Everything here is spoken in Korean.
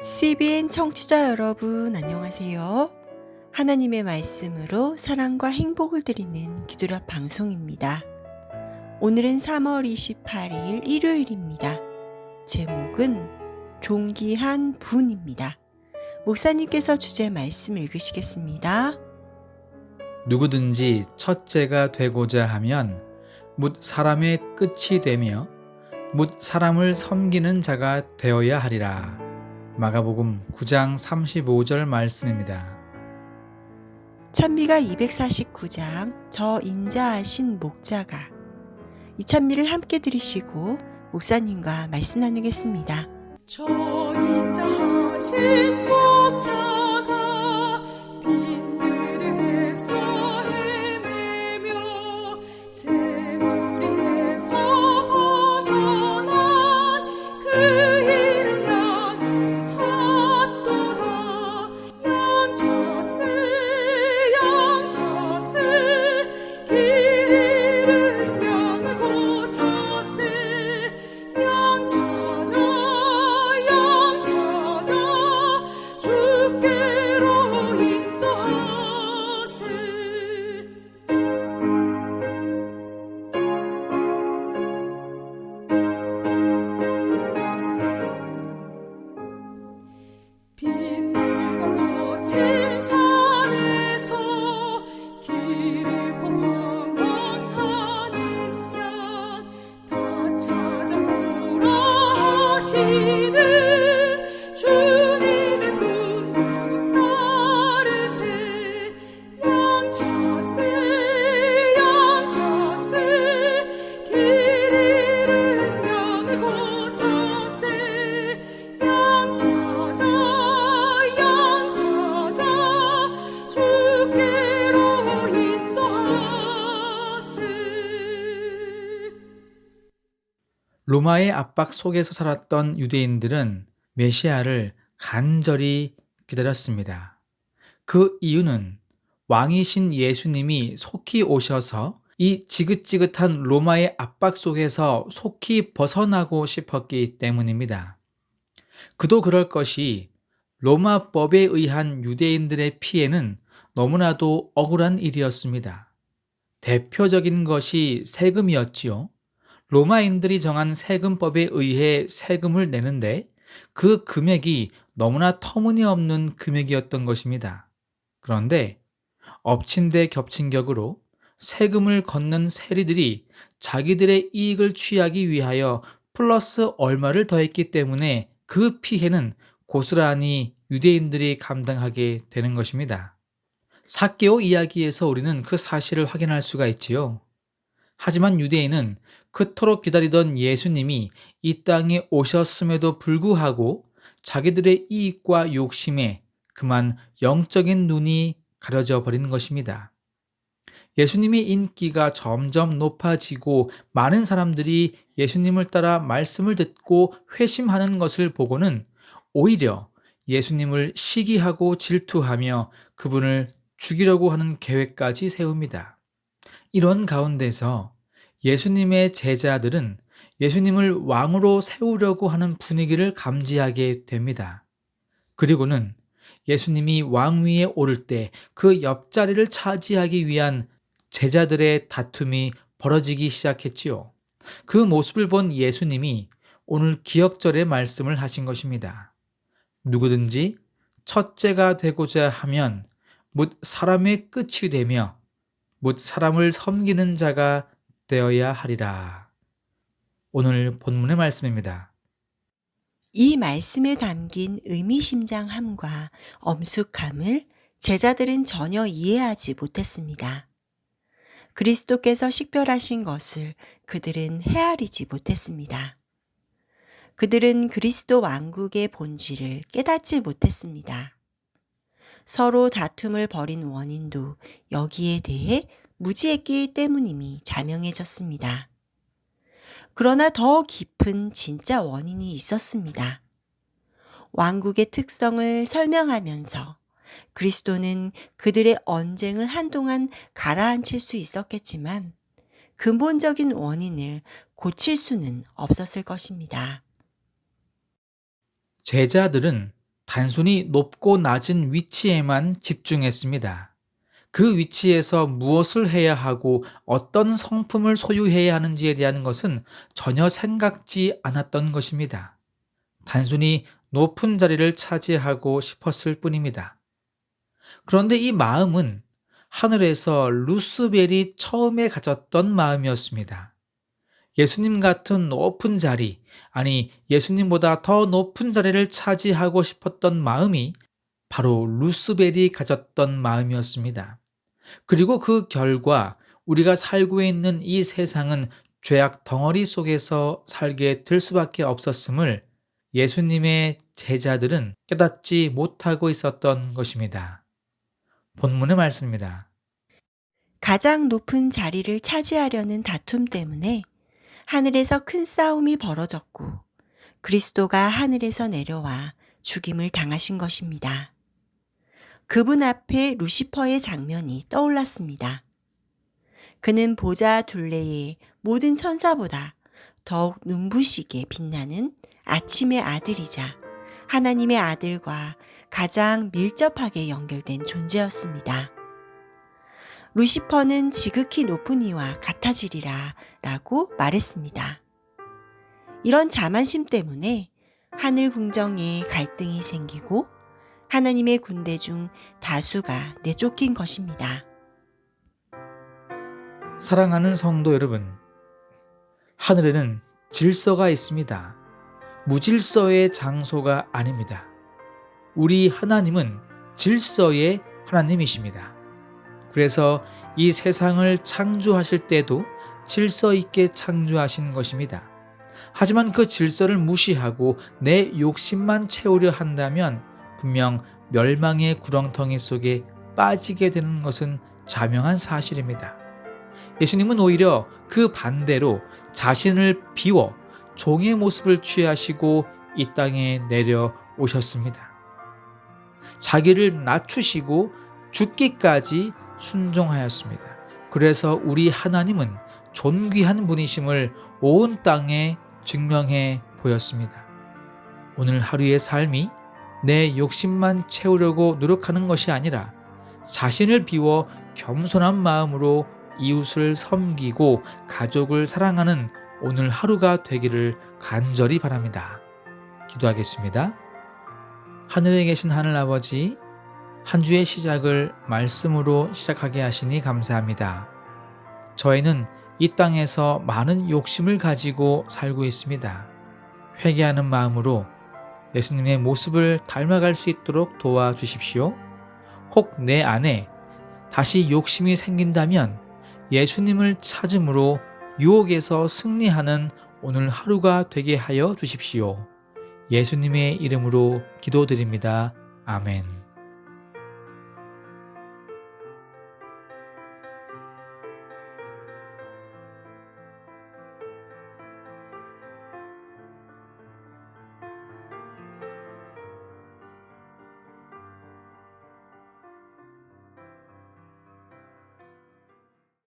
CBN 청취자 여러분, 안녕하세요. 하나님의 말씀으로 사랑과 행복을 드리는 기도랍 방송입니다. 오늘은 3월 28일 일요일입니다. 제목은 존귀한 분입니다. 목사님께서 주제 말씀 읽으시겠습니다. 누구든지 첫째가 되고자 하면 뭇 사람의 끝이 되며 뭇 사람을 섬기는 자가 되어야 하리라. 마가복음 9장 35절 말씀입니다. 찬미가 249장 저 인자하신 목자가, 이 찬미를 함께 들으시고 목사님과 말씀 나누겠습니다. 저 인자하신 목자가 빈들을 애써 헤매며 재물에서 벗어난 그 이름 양을 찾도다. 양쳤세 길 잃은 양을 고쳤세. 양 찾아 주께로 인도하세. 빈들과 거친 산에서 길 잃고 방황하는 양 다 찾아오라 하시는 주님의 분부 따르세. 양쳤세 길 잃은 양을 고쳤세. 양 찾아 주께로 인도하세. 로마의 압박 속에서 살았던 유대인들은 메시아를 간절히 기다렸습니다. 그 이유는 왕이신 예수님이 속히 오셔서 이 지긋지긋한 로마의 압박 속에서 속히 벗어나고 싶었기 때문입니다. 그도 그럴 것이 로마법에 의한 유대인들의 피해는 너무나도 억울한 일이었습니다. 대표적인 것이 세금이었지요. 로마인들이 정한 세금법에 의해 세금을 내는데 그 금액이 너무나 터무니없는 금액이었던 것입니다. 그런데 엎친 데 겹친 격으로 세금을 걷는 세리들이 자기들의 이익을 취하기 위하여 플러스 얼마를 더했기 때문에 그 피해는 고스란히 유대인들이 감당하게 되는 것입니다. 삭개오 이야기에서 우리는 그 사실을 확인할 수가 있지요. 하지만 유대인은 그토록 기다리던 예수님이 이 땅에 오셨음에도 불구하고 자기들의 이익과 욕심에 그만 영적인 눈이 가려져 버린 것입니다. 예수님의 인기가 점점 높아지고 많은 사람들이 예수님을 따라 말씀을 듣고 회심하는 것을 보고는 오히려 예수님을 시기하고 질투하며 그분을 죽이려고 하는 계획까지 세웁니다. 이런 가운데서 예수님의 제자들은 예수님을 왕으로 세우려고 하는 분위기를 감지하게 됩니다. 그리고는 예수님이 왕위에 오를 때 그 옆자리를 차지하기 위한 제자들의 다툼이 벌어지기 시작했지요. 그 모습을 본 예수님이 오늘 기억절의 말씀을 하신 것입니다. 누구든지 첫째가 되고자 하면 뭇 사람의 끝이 되며 뭇 사람을 섬기는 자가 되어야 하리라. 오늘 본문의 말씀입니다. 이 말씀에 담긴 의미심장함과 엄숙함을 제자들은 전혀 이해하지 못했습니다. 그리스도께서 식별하신 것을 그들은 헤아리지 못했습니다. 그들은 그리스도 왕국의 본질을 깨닫지 못했습니다. 서로 다툼을 벌인 원인도 여기에 대해 무지했기 때문임이 자명해졌습니다. 그러나 더 깊은 진짜 원인이 있었습니다. 왕국의 특성을 설명하면서 그리스도는 그들의 언쟁을 한동안 가라앉힐 수 있었겠지만 근본적인 원인을 고칠 수는 없었을 것입니다. 제자들은 단순히 높고 낮은 위치에만 집중했습니다. 그 위치에서 무엇을 해야 하고 어떤 성품을 소유해야 하는지에 대한 것은 전혀 생각지 않았던 것입니다. 단순히 높은 자리를 차지하고 싶었을 뿐입니다. 그런데 이 마음은 하늘에서 루스벨이 처음에 가졌던 마음이었습니다. 예수님 같은 높은 자리, 아니 예수님보다 더 높은 자리를 차지하고 싶었던 마음이 바로 루스벨이 가졌던 마음이었습니다. 그리고 그 결과 우리가 살고 있는 이 세상은 죄악 덩어리 속에서 살게 될 수밖에 없었음을 예수님의 제자들은 깨닫지 못하고 있었던 것입니다. 본문의 말씀입니다. 가장 높은 자리를 차지하려는 다툼 때문에 하늘에서 큰 싸움이 벌어졌고 그리스도가 하늘에서 내려와 죽임을 당하신 것입니다. 그분 앞에 루시퍼의 장면이 떠올랐습니다. 그는 보좌 둘레의 모든 천사보다 더욱 눈부시게 빛나는 아침의 아들이자 하나님의 아들과 가장 밀접하게 연결된 존재였습니다. 루시퍼는 지극히 높은 이와 같아지리라 라고 말했습니다. 이런 자만심 때문에 하늘 궁정에 갈등이 생기고 하나님의 군대 중 다수가 내쫓긴 것입니다. 사랑하는 성도 여러분, 하늘에는 질서가 있습니다. 무질서의 장소가 아닙니다. 우리 하나님은 질서의 하나님이십니다. 그래서 이 세상을 창조하실 때도 질서 있게 창조하신 것입니다. 하지만 그 질서를 무시하고 내 욕심만 채우려 한다면 분명 멸망의 구렁텅이 속에 빠지게 되는 것은 자명한 사실입니다. 예수님은 오히려 그 반대로 자신을 비워 종의 모습을 취하시고 이 땅에 내려오셨습니다. 자기를 낮추시고 죽기까지 순종하였습니다. 그래서 우리 하나님은 존귀한 분이심을 온 땅에 증명해 보였습니다. 오늘 하루의 삶이 내 욕심만 채우려고 노력하는 것이 아니라 자신을 비워 겸손한 마음으로 이웃을 섬기고 가족을 사랑하는 오늘 하루가 되기를 간절히 바랍니다. 기도하겠습니다. 하늘에 계신 하늘아버지, 한 주의 시작을 말씀으로 시작하게 하시니 감사합니다. 저희는 이 땅에서 많은 욕심을 가지고 살고 있습니다. 회개하는 마음으로 예수님의 모습을 닮아갈 수 있도록 도와주십시오. 혹 내 안에 다시 욕심이 생긴다면 예수님을 찾음으로 유혹에서 승리하는 오늘 하루가 되게 하여 주십시오. 예수님의 이름으로 기도드립니다. 아멘.